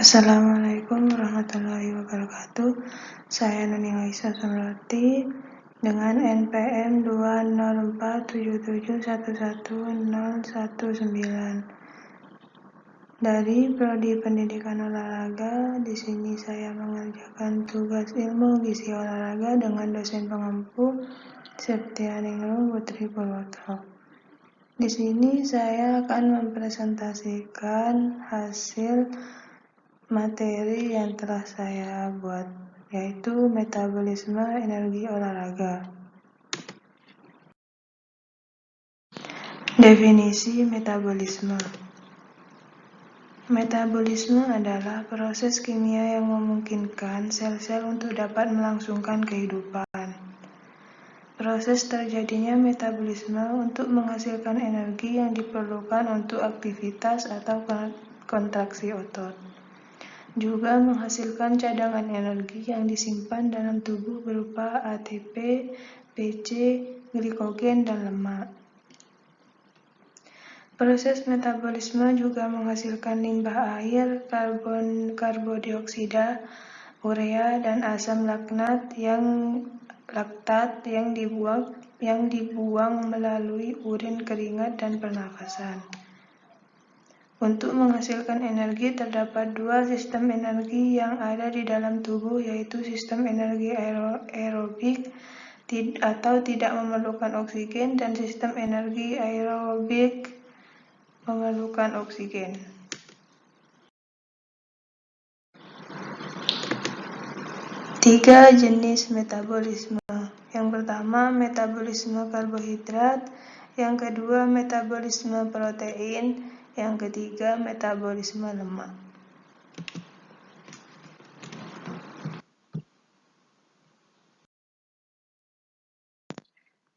Assalamualaikum warahmatullahi wabarakatuh. Saya Nuni Laisa Sumarti dengan NPM 20477111019 dari Prodi Pendidikan Olahraga. Di sini saya mengerjakan tugas ilmu gizi olahraga dengan dosen pengampu Septianingrum Putri Purwoto. Di sini saya akan mempresentasikan hasil materi yang telah saya buat, yaitu metabolisme energi olahraga. Definisi metabolisme. Metabolisme adalah proses kimia yang memungkinkan sel-sel untuk dapat melangsungkan kehidupan. Proses terjadinya metabolisme untuk menghasilkan energi yang diperlukan untuk aktivitas atau kontraksi otot. Juga menghasilkan cadangan energi yang disimpan dalam tubuh berupa ATP, PC, glikogen, dan lemak. Proses metabolisme juga menghasilkan limbah air, karbodioksida, urea, dan asam laktat yang dibuang melalui urin, keringat, dan pernafasan. Untuk menghasilkan energi terdapat dua sistem energi yang ada di dalam tubuh, yaitu sistem energi aerobik atau tidak memerlukan oksigen dan sistem energi aerobik memerlukan oksigen. Tiga jenis metabolisme. Yang pertama, metabolisme karbohidrat. Yang kedua, metabolisme protein. Yang ketiga, metabolisme lemak.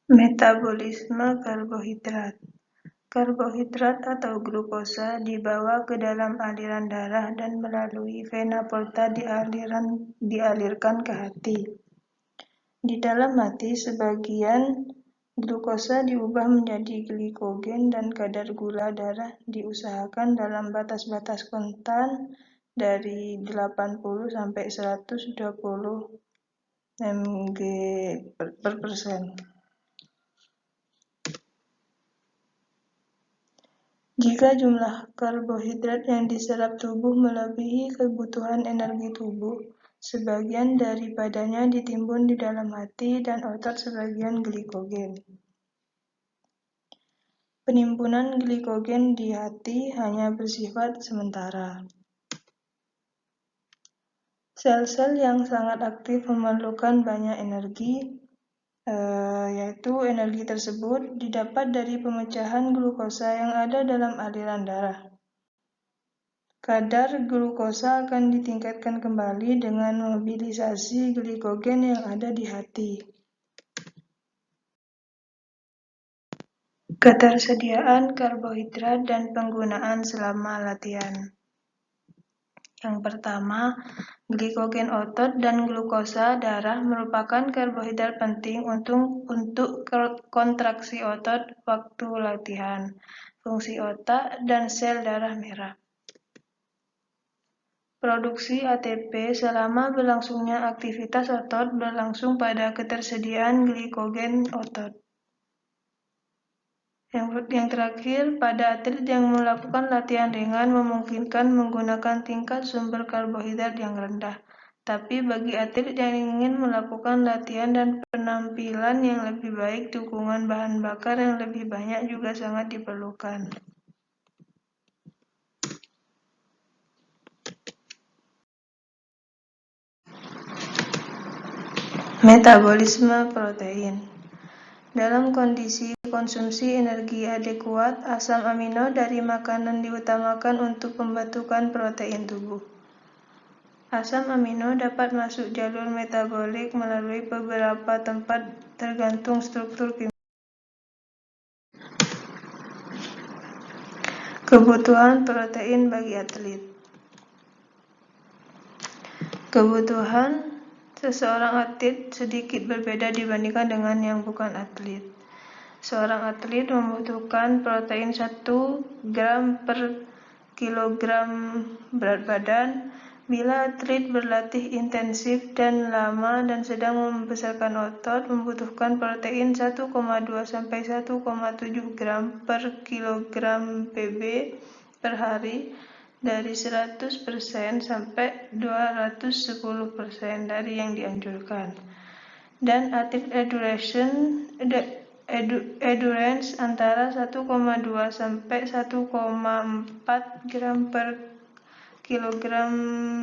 Metabolisme karbohidrat. Karbohidrat atau glukosa dibawa ke dalam aliran darah dan melalui vena porta dialirkan ke hati. Di dalam hati, sebagian glukosa diubah menjadi glikogen dan kadar gula darah diusahakan dalam batas-batas konstan dari 80 sampai 120 mg per persen. Jika jumlah karbohidrat yang diserap tubuh melebihi kebutuhan energi tubuh, sebagian daripadanya ditimbun di dalam hati dan otot sebagian glikogen. Penimbunan glikogen di hati hanya bersifat sementara. Sel-sel yang sangat aktif memerlukan banyak energi, yaitu energi tersebut didapat dari pemecahan glukosa yang ada dalam aliran darah. Kadar glukosa akan ditingkatkan kembali dengan mobilisasi glikogen yang ada di hati. Ketersediaan karbohidrat dan penggunaan selama latihan. Yang pertama, glikogen otot dan glukosa darah merupakan karbohidrat penting untuk kontraksi otot waktu latihan, fungsi otak, dan sel darah merah. Produksi ATP selama berlangsungnya aktivitas otot berlangsung pada ketersediaan glikogen otot. Yang terakhir, pada atlet yang melakukan latihan ringan memungkinkan menggunakan tingkat sumber karbohidrat yang rendah. Tapi bagi atlet yang ingin melakukan latihan dan penampilan yang lebih baik, dukungan bahan bakar yang lebih banyak juga sangat diperlukan. Metabolisme protein. Dalam kondisi konsumsi energi adekuat, asam amino dari makanan diutamakan untuk pembentukan protein tubuh. Asam amino dapat masuk jalur metabolik melalui beberapa tempat tergantung struktur kimia. Kebutuhan protein bagi atlet. Kebutuhan seseorang atlet sedikit berbeda dibandingkan dengan yang bukan atlet. Seorang atlet membutuhkan protein 1 gram per kg berat badan. Bila atlet berlatih intensif dan lama dan sedang membesarkan otot, membutuhkan protein 1,2 sampai 1,7 gram per kilogram PB per hari, dari 100% sampai 210% dari yang dianjurkan. Dan active endurance antara 1,2 sampai 1,4 gram per kilogram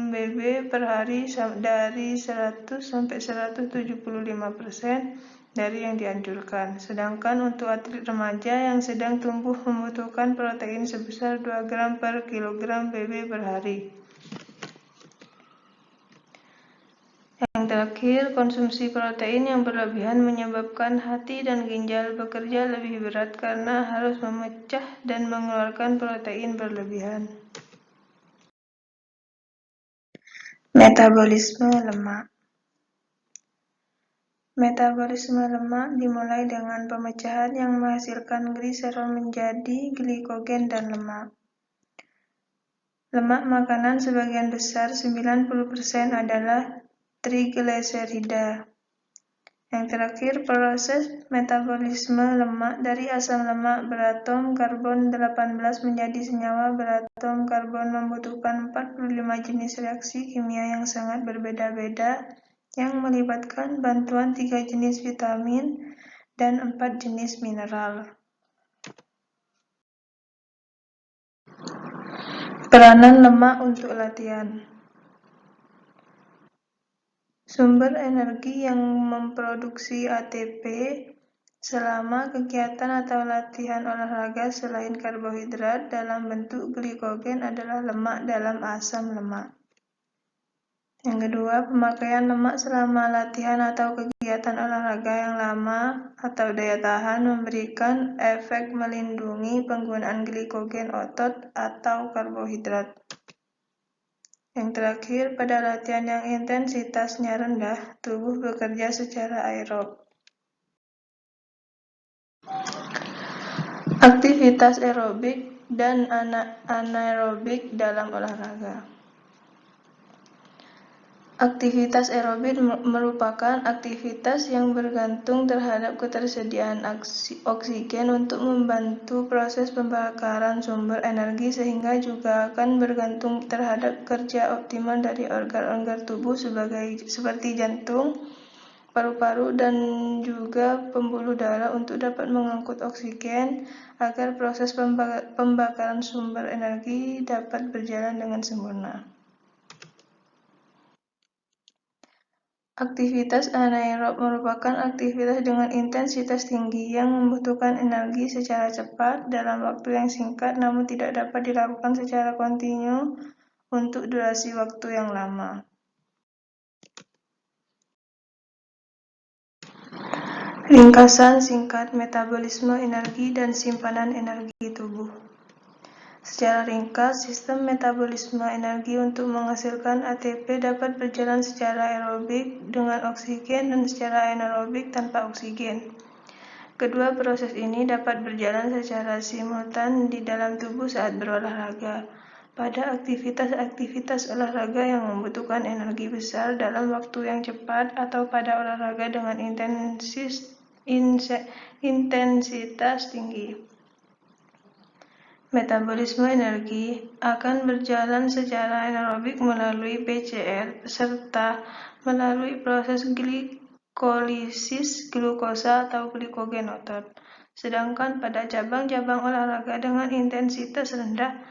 BB per hari, dari 100 sampai 175% dari yang dianjurkan. Sedangkan untuk atlet remaja yang sedang tumbuh membutuhkan protein sebesar 2 gram per kilogram BB per hari. Yang terakhir, konsumsi protein yang berlebihan menyebabkan hati dan ginjal bekerja lebih berat karena harus memecah dan mengeluarkan protein berlebihan. Metabolisme lemak. Metabolisme lemak dimulai dengan pemecahan yang menghasilkan gliserol menjadi glikogen dan lemak. Lemak makanan sebagian besar 90% adalah trigliserida. Yang terakhir, proses metabolisme lemak dari asam lemak beratom karbon 18 menjadi senyawa beratom karbon membutuhkan 45 jenis reaksi kimia yang sangat berbeda-beda yang melibatkan bantuan 3 jenis vitamin dan 4 jenis mineral. Peranan lemak untuk latihan. Sumber energi yang memproduksi ATP selama kegiatan atau latihan olahraga selain karbohidrat dalam bentuk glikogen adalah lemak dalam asam lemak. Yang kedua, pemakaian lemak selama latihan atau kegiatan olahraga yang lama atau daya tahan memberikan efek melindungi penggunaan glikogen otot atau karbohidrat. Yang terakhir, pada latihan yang intensitasnya rendah, tubuh bekerja secara aerob. Aktivitas aerobik dan anaerobik dalam olahraga. Aktivitas aerobik merupakan aktivitas yang bergantung terhadap ketersediaan oksigen untuk membantu proses pembakaran sumber energi, sehingga juga akan bergantung terhadap kerja optimal dari organ-organ tubuh seperti jantung, paru-paru, dan juga pembuluh darah untuk dapat mengangkut oksigen agar proses pembakaran sumber energi dapat berjalan dengan sempurna. Aktivitas anaerob merupakan aktivitas dengan intensitas tinggi yang membutuhkan energi secara cepat dalam waktu yang singkat, namun tidak dapat dilakukan secara kontinu untuk durasi waktu yang lama. Ringkasan singkat metabolisme energi dan simpanan energi tubuh. Secara ringkas, sistem metabolisme energi untuk menghasilkan ATP dapat berjalan secara aerobik dengan oksigen dan secara anaerobik tanpa oksigen. Kedua proses ini dapat berjalan secara simultan di dalam tubuh saat berolahraga. Pada aktivitas-aktivitas olahraga yang membutuhkan energi besar dalam waktu yang cepat atau pada olahraga dengan intensitas tinggi. Metabolisme energi akan berjalan secara anaerobik melalui PCR serta melalui proses glikolisis glukosa atau glikogen otot. Sedangkan pada cabang-cabang olahraga dengan intensitas rendah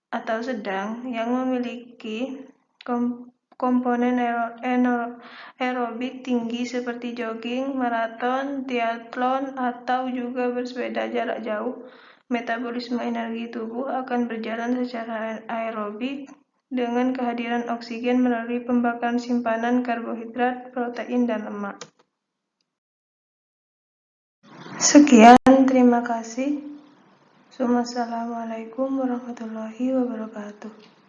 atau sedang yang memiliki komponen aerobik tinggi seperti jogging, maraton, triathlon, atau juga bersepeda jarak jauh, metabolisme energi tubuh akan berjalan secara aerobik dengan kehadiran oksigen melalui pembakaran simpanan karbohidrat, protein, dan lemak. Sekian, terima kasih. Wassalamualaikum warahmatullahi wabarakatuh.